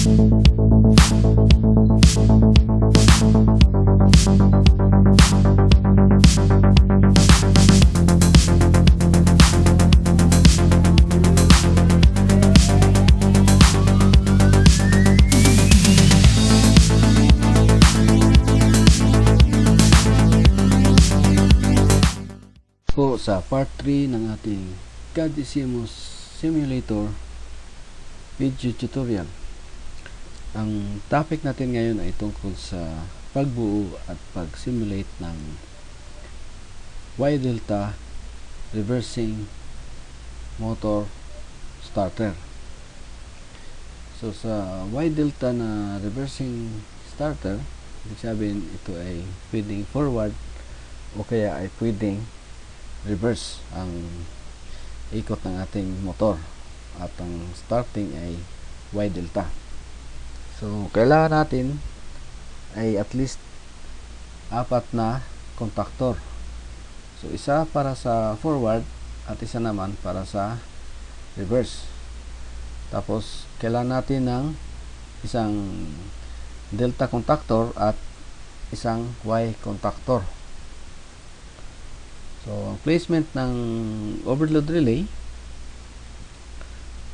Po sa part 3 ng ating CAD-CMOS Simulator video tutorial. Ang topic natin ngayon ay tungkol sa pagbuo at pag-simulate ng Y-delta reversing motor starter. So sa Y-delta na reversing starter, ibig sabihin ito ay pwedeng forward o kaya ay pwedeng reverse ang ikot ng ating motor at ang starting ay Y-delta. So kailangan natin ay at least 4 na contactor. So isa para sa forward at isa naman para sa reverse. Tapos kailangan natin ng isang delta contactor at isang Y contactor. So, ang placement ng overload relay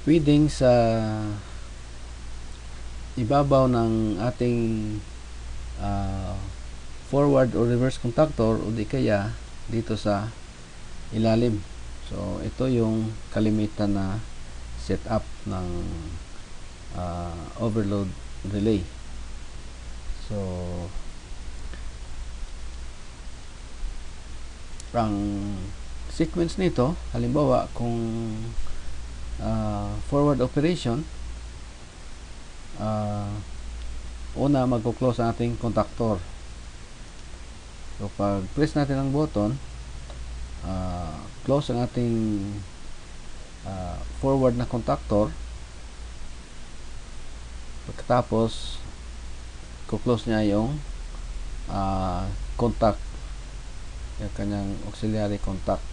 pwedeng sa ibabaw ng ating forward or reverse contactor o di kaya dito sa ilalim. So, ito yung kalimitan na setup ng overload relay. So, ang sequence nito, halimbawa kung forward operation, una magko-close ang ating contactor. So pag press natin ang button, close ang ating forward na contactor. Pagkatapos ko-close niya yung contact, yung kanyang auxiliary contact.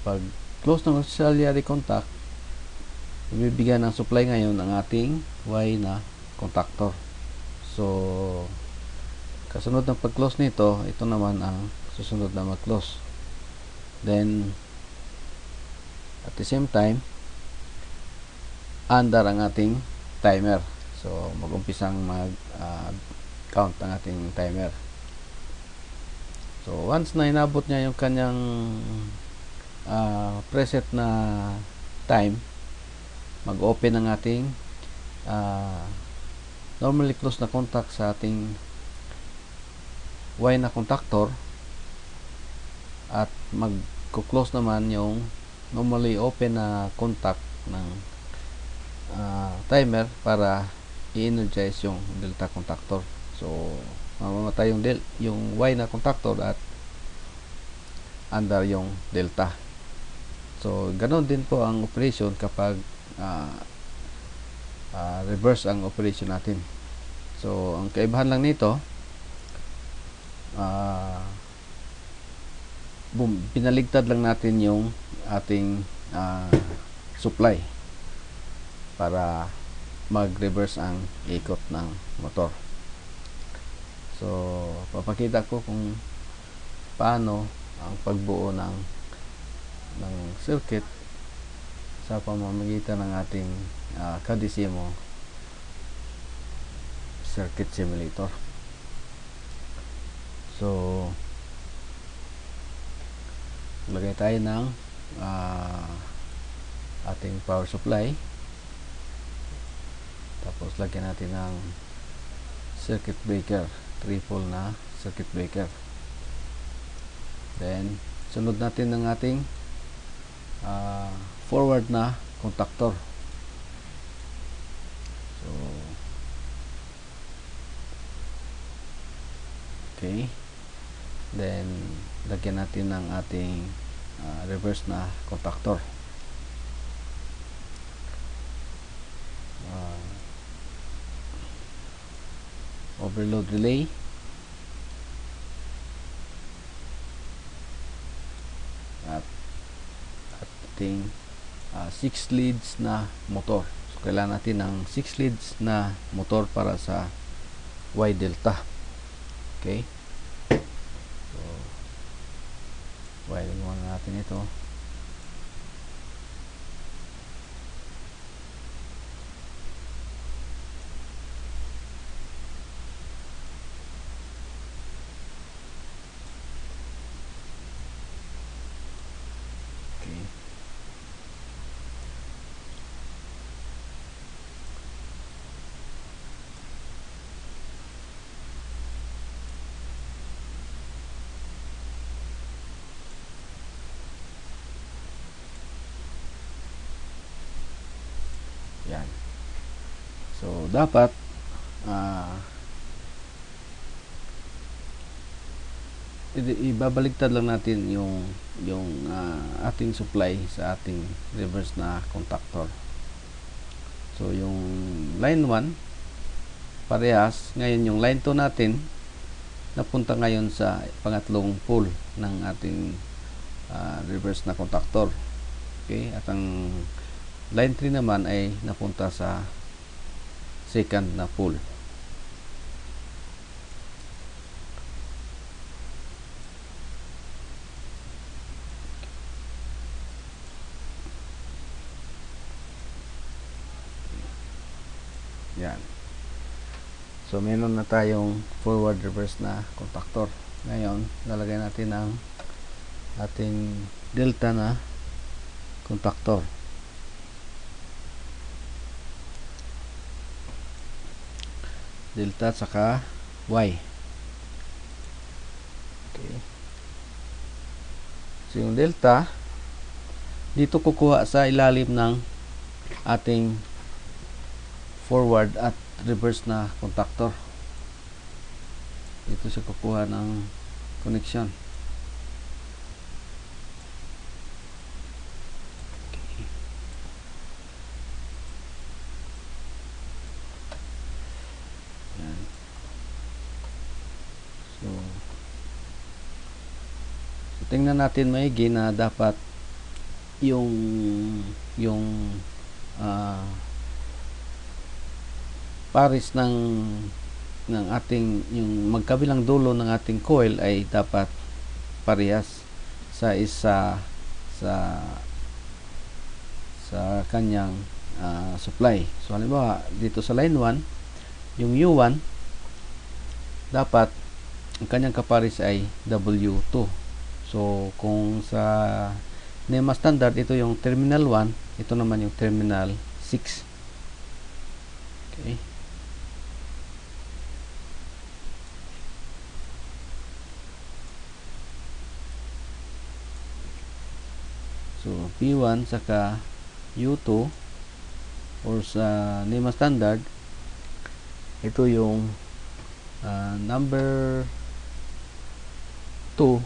Pag close ng auxiliary contact, bibigyan ng supply ngayon ang ating Y na contactor. So kasunod ng pag-close nito, ito naman ang susunod na mag-close. Then at the same time, andar ang ating timer. So mag-umpisang mag-count ang ating timer. So once na inabot niya yung kanyang preset na time, mag-open ang ating normally close na contact sa ating Y na contactor at mag-close naman yung normally open na contact ng timer para i-energize yung delta contactor. So mamamatay yung Y na contactor at under yung delta. So ganoon din po ang operation kapag reverse ang operation natin. So ang kaibahan lang nito, pinaligtad lang natin yung ating supply para mag-reverse ang ikot ng motor. So papakita ko kung paano ang pagbuo ng circuit sa pamamagitan ng ating CAD-CMOS circuit simulator. So lagay tayo ng ating power supply, tapos lagyan natin ng circuit breaker, triple na circuit breaker. Then sunod natin ng ating forward na contactor. So okay, then lagyan natin ng ating reverse na contactor. Overload relay, at ating 6 leads na motor. So kailangan natin ng 6 leads na motor para sa Y delta. Okay, so wiring muna natin ito. Yan. So, dapat ibabaligtad lang natin yung ating supply sa ating reverse na contactor. So, yung line 1 parehas. Ngayon, yung line 2 natin napunta ngayon sa pangatlong pole ng ating reverse na contactor. Okay? At ang line 3 naman ay napunta sa second na pole. Yan. So, meron na tayong forward reverse na contactor. Ngayon, lalagay natin ang ating delta na contactor. Delta saka Y. Okay. So, yung delta dito kukuha sa ilalim ng ating forward at reverse na contactor. Dito siya kukuha ng connection. Okay. Yan. So, tingnan natin maigi na dapat yung pares ng ating yung magkabilang dulo ng ating coil ay dapat parehas sa kanyang supply. So halimbawa dito sa line 1, yung U1 dapat ang kanyang kapares ay W2. So kung sa NEMA standard ito yung terminal 1, ito naman yung terminal 6. Okay. So, P1 saka U2 or sa NEMA standard, ito yung number 2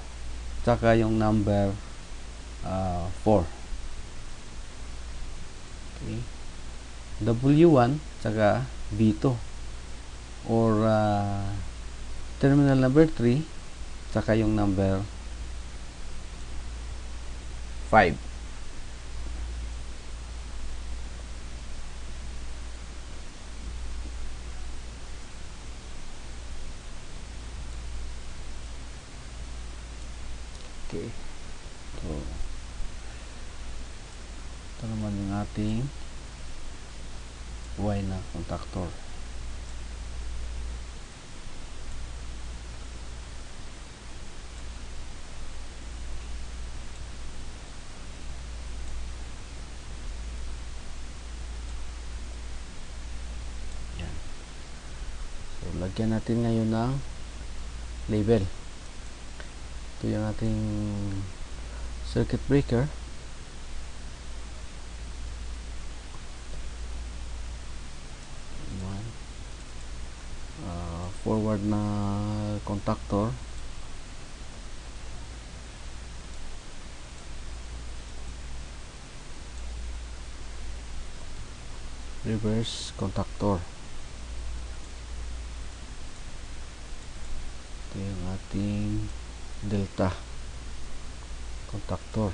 saka yung number 4. Okay. W1 saka B2 or terminal number 3 saka yung number 5. Okay. So, ito naman yung ating Y na contactor. Yan. So, lagyan natin ngayon ng label. Ito yung ating circuit breaker. Forward na contactor, reverse contactor. Ito yung ating delta contactor.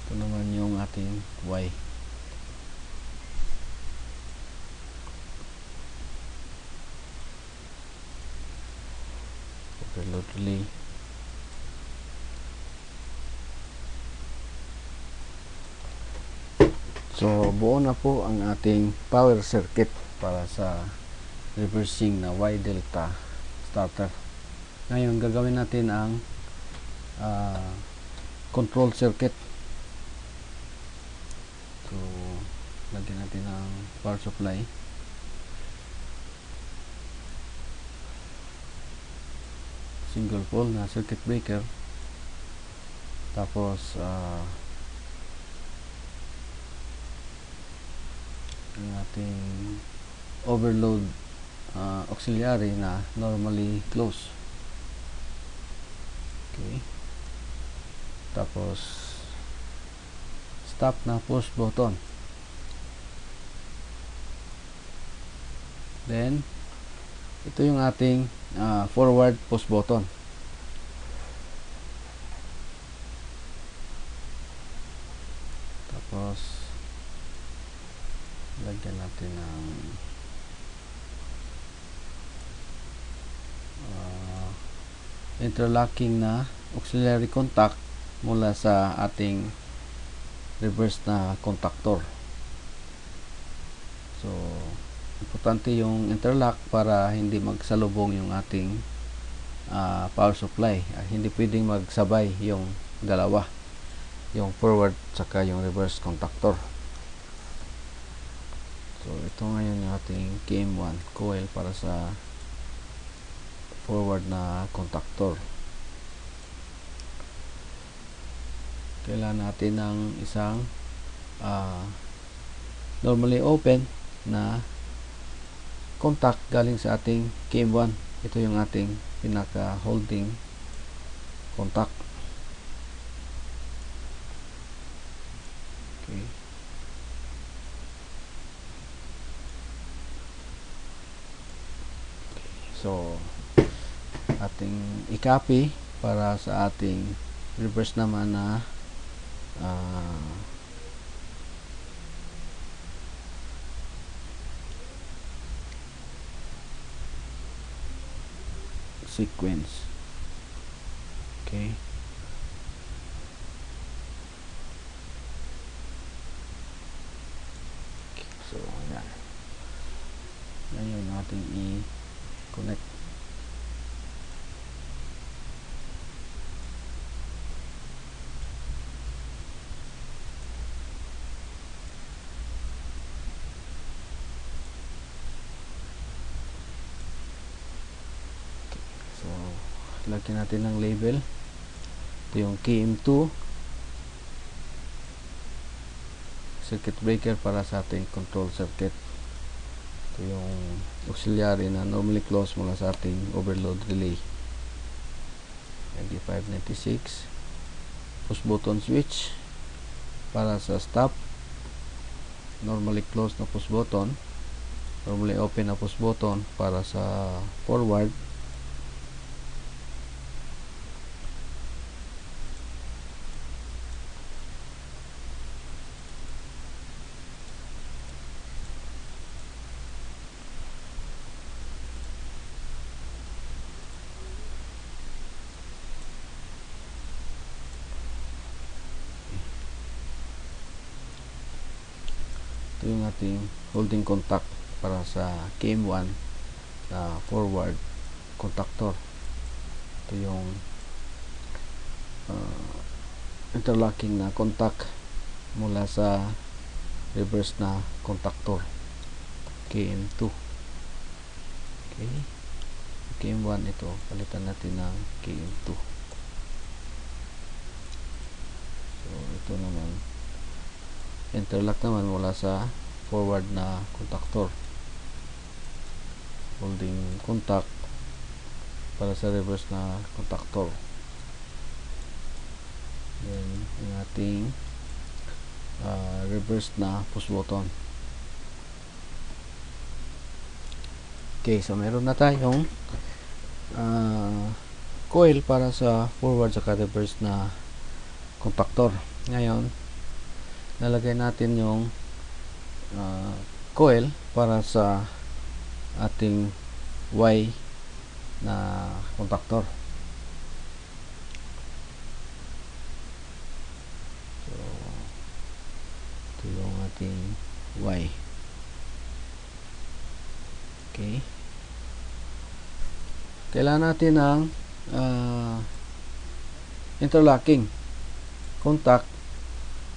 Ito naman ating Y. Overload relay. So buo na po ang ating power circuit para sa reversing na Y delta starter. Ngayon gagawin natin ang control circuit. So lagyan natin ang power supply. Single pole na circuit breaker. Tapos ang ating overload auxiliary na normally close. Okay. Tapos stop na push button. Then ito yung ating forward push button. Tapos lagyan natin ng interlocking na auxiliary contact mula sa ating reverse na contactor. So importante yung interlock para hindi magsalubong yung ating power supply. Hindi pwedeng magsabay yung dalawa, yung forward saka yung reverse contactor. So ito ngayon yung ating KM1 coil para sa forward na contactor. Kailangan natin ng isang normally open na contact galing sa ating KM1. Ito yung ating pinaka holding contact. Okay. So ating i-copy para sa ating reverse naman na sequence. Okay. So yan. Ngayon natin i-connect. Lagyan natin ng label. Ito yung KM2 circuit breaker para sa ating control circuit. Ito yung auxiliary na normally close mula sa ating overload relay. MD596 push button switch para sa stop, normally close na push button, normally open na push button para sa forward, yung ating holding contact para sa KM1 na forward contactor. Ito yung interlocking na contact mula sa reverse na contactor KM2. Okay, KM1 ito, palitan natin ng KM2. So ito naman interlock naman mula sa forward na contactor, holding contact para sa reverse na contactor. Then yung ating reverse na push button. Okay, so meron na tayong coil para sa forward saka reverse na contactor. Ngayon nalagay natin yung coil para sa ating Y na contactor. So, ito yung ating Y. Okay. Kailangan natin ng interlocking contact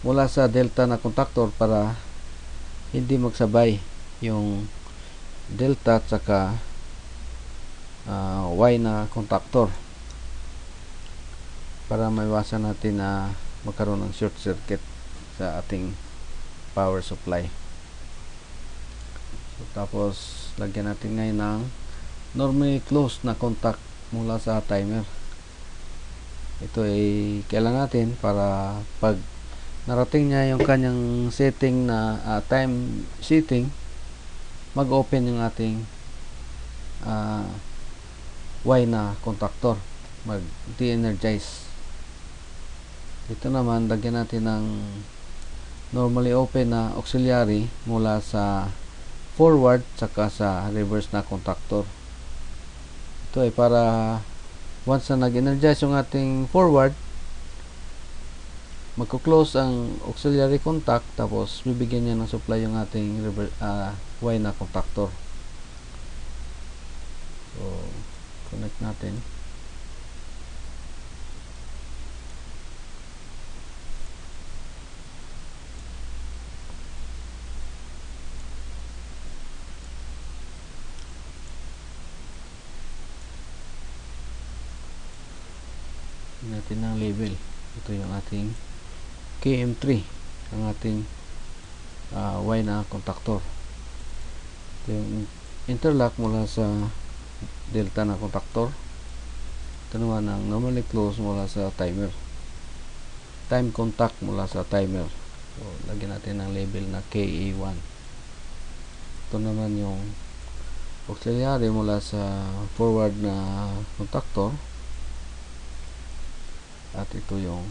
mula sa delta na contactor para hindi magsabay yung delta at saka Y na contactor, para maiwasan natin na magkaroon ng short circuit sa ating power supply. So, tapos lagyan natin ngayon ng normally closed na contact mula sa timer. Ito ay kailangan natin para pag narating niya yung kanyang setting na time setting, mag-open yung ating Y na contactor, mag-de-energize. Ito naman, lagyan natin ng normally open na auxiliary mula sa forward saka sa reverse na contactor. Ito ay para once na nag-energize yung ating forward, magko-close ang auxiliary contact, tapos bibigyan niya ng supply yung ating Y na contactor. So, connect natin. Natin ng label. Ito yung ating KM3, ang ating Y na contactor. Ito yung interlock mula sa delta na contactor. Ito naman ang normally close mula sa timer, time contact mula sa timer. So, lagyan natin ng label na KA1. Ito naman yung auxiliary mula sa forward na contactor, at ito yung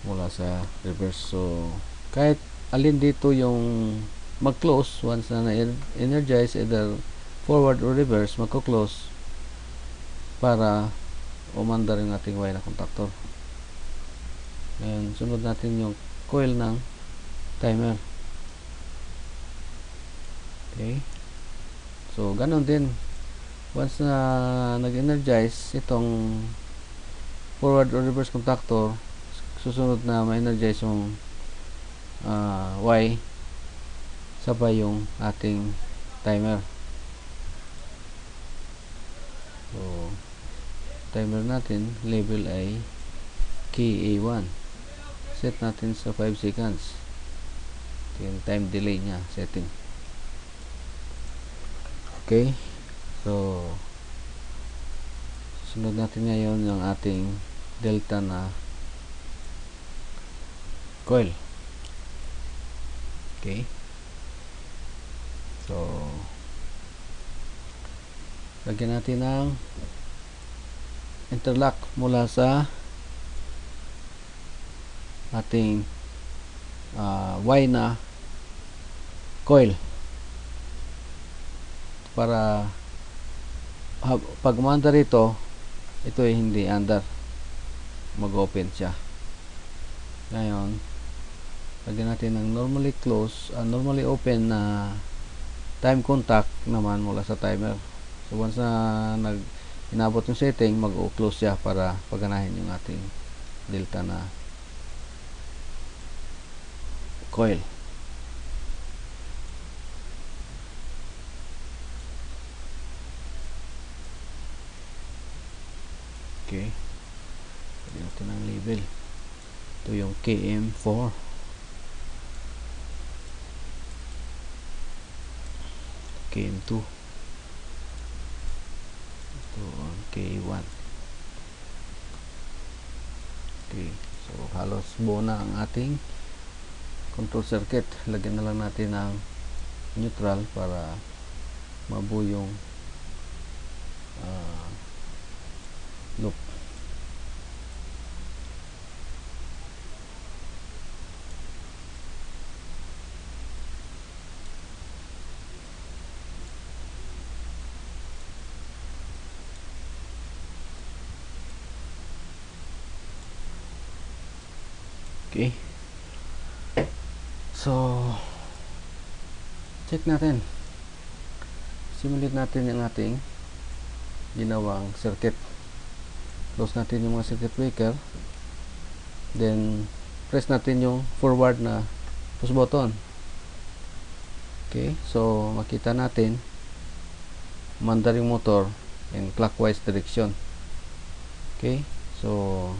mula sa reverse. So, kahit alin dito yung mag-close, once na na-energize, either forward or reverse, magko-close para umandar yung ating Y na contactor. Ngayon, sunod natin yung coil ng timer. Okay. So, ganun din. Once na nag-energize itong forward or reverse contactor, susunod na ma-energize yung Y, sabay yung ating timer. So, timer natin, label ay KA1. Set natin sa 5 seconds. Ito yung time delay nya, setting. Okay. So, sunod natin ngayon yung ating delta na coil. Okay. So, lagyan natin ng interlock mula sa ating Y na coil, para pag umandar ito ay hindi under, mag-open siya. Ngayon, lagyan natin ng normally close, normally open na time contact naman mula sa timer. So, once na inabot yung setting, mag-close siya para paganahin yung ating delta na coil. Okay. Lagyan natin ng label. Ito yung KM4. KM2. Ito ang K1. Okay. So, halos buo na ang ating control circuit. Lagyan na lang natin ng neutral para mabuo yung loop. Okay. So, check natin. Simulate natin yung ating ginawang circuit. Close natin yung mga circuit breaker. Then, press natin yung forward na push button. Okay. So, makita natin mandar yung motor in clockwise direction. Okay. So,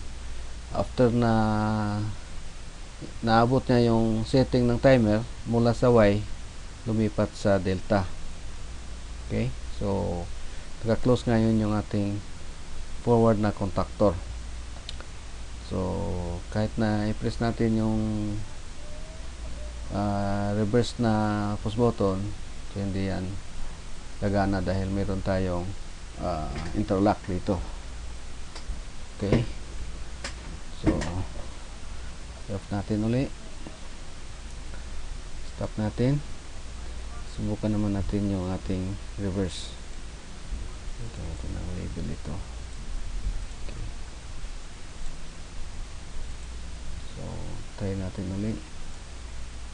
after na naabot niya yung setting ng timer mula sa Y, lumipat sa delta. Okay. So, naka-close ngayon yung ating forward na contactor. So, kahit na i-press natin yung reverse na push button, so hindi yan gagana dahil meron tayong interlock dito. Okay. So, off natin uli. Stop natin. Subukan naman natin yung ating reverse. Ito natin ang label ito. Okay. So, try natin uli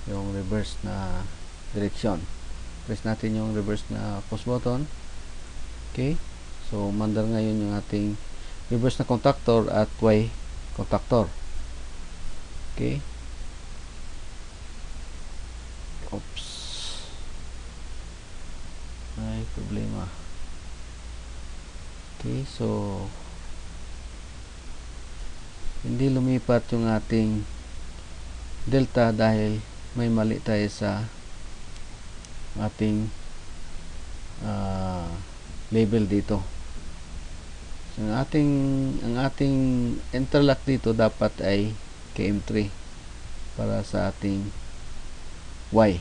yung reverse na direction. Press natin yung reverse na push button. Okay. So, mandar ngayon yung ating reverse na contactor at Y contactor. Okay. Oops. May problema. Okay. So, hindi lumipat yung ating delta dahil may mali tayo sa ating label dito. So, ang ating interlock dito dapat ay KM3 para sa ating Y.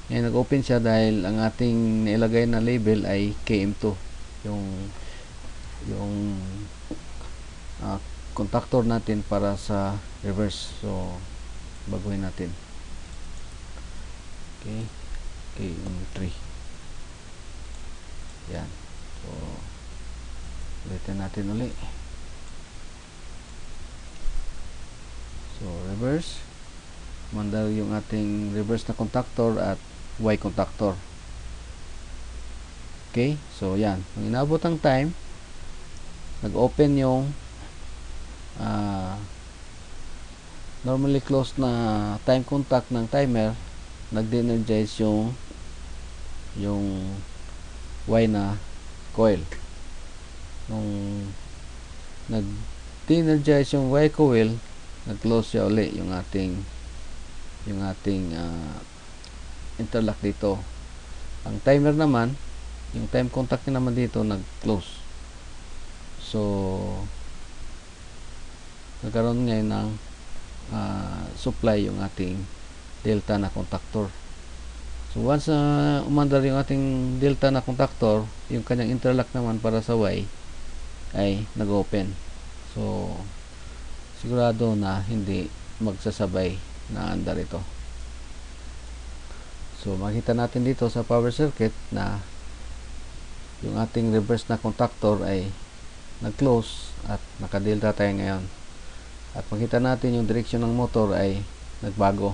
Ngayon nag-open siya dahil ang ating nailagay na label ay KM2, yung contactor natin para sa reverse. So, baguhin natin. Okay. KM3. Yan. So, ulitin natin uli. So, reverse. Mandar yung ating reverse na contactor at Y contactor. Okay. So, yan. Nung inabot ang time, nag-open yung normally closed na time contact ng timer, nag-de-energize yung Y na coil. Nung nag-de-energize yung Y coil, nag-close siya uli yung ating interlock dito. Ang timer naman, yung time contact naman dito, nag-close. So, nagkaroon ngayon ng supply yung ating delta na contactor. So, once umandar yung ating delta na contactor, yung kanyang interlock naman para sa Y ay nag-open. So, sigurado na hindi magsasabay na andar ito. So, makita natin dito sa power circuit na yung ating reverse na contactor ay nag-close at naka-delta tayo ngayon. At makita natin yung direction ng motor ay nagbago.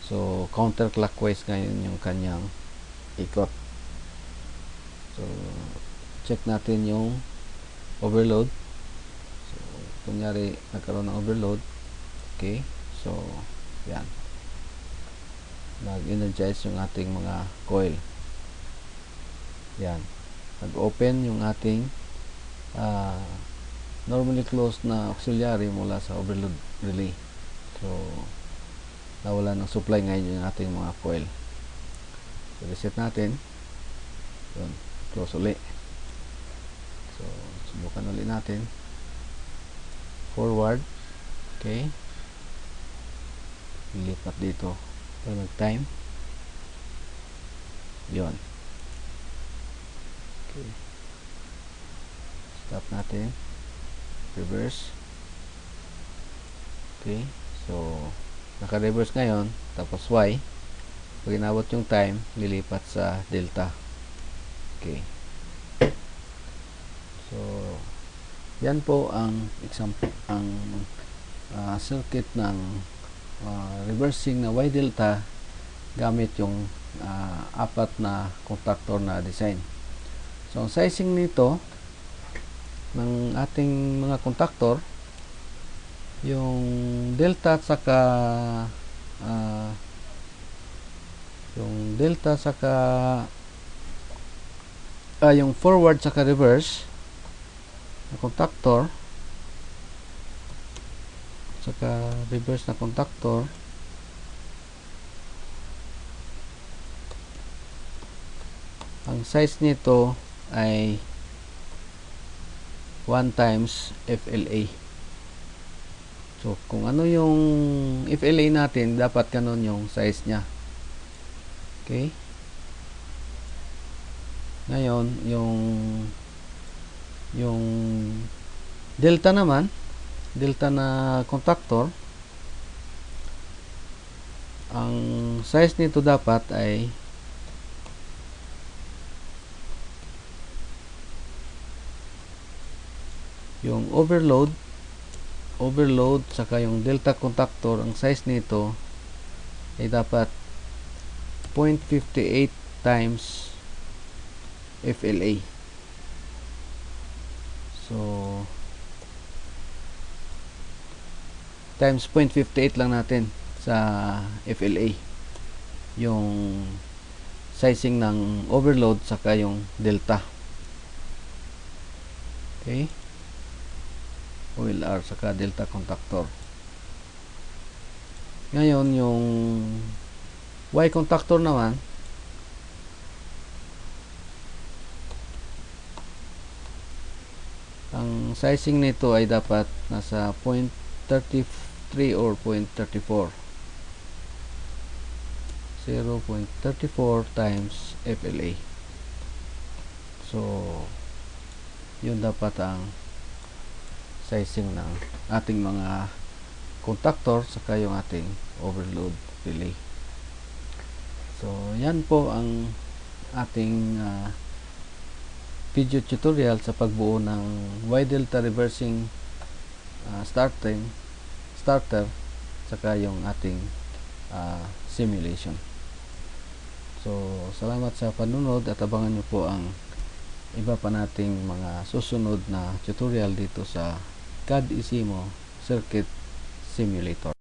So, counterclockwise ngayon yung kanyang ikot. So, check natin yung overload. So, kunyari nagkaroon ng overload. Okay. So, yan. Nag-energize yung ating mga coil. Yan. Nag-open yung ating normally closed na auxiliary mula sa overload relay. So, nawala ng supply ngayon yung ating mga coil. So, reset natin. Yun. Close uli. So, subukan uli natin. Forward. Okay. Ilipat dito. Pag nag-time. Yun. Okay. Stop natin. Reverse. Okay. So, naka-reverse ngayon. Tapos Y. Pag inabot yung time, lilipat sa delta. Okay. So, yan po ang example, ang circuit ng reversing na Y delta gamit yung apat na contactor na design. So ang sizing nito ng ating mga contactor, yung delta at saka yung forward saka reverse na contactor saka reverse na contactor, ang size nito ay 1 times FLA. So kung ano yung FLA natin, dapat ganun yung size nya. Okay, ngayon yung delta naman, delta na contactor, ang size nito dapat ay yung overload saka yung delta contactor, ang size nito ay dapat 0.58 times FLA. So times 0.58 lang natin sa FLA yung sizing ng overload saka yung delta. Okay, OLR saka delta contactor. Ngayon yung Y contactor naman, ang sizing nito ay dapat nasa 0.33 or 0.34, 0.34 times FLA. So yun dapat ang sizing ng ating mga contactor saka yung ating overload relay. So yan po ang ating video tutorial sa pagbuo ng Y delta reversing starter saka yung ating simulation. So salamat sa panunod at abangan nyo po ang iba pa nating mga susunod na tutorial dito sa CAD Isimo Circuit Simulator.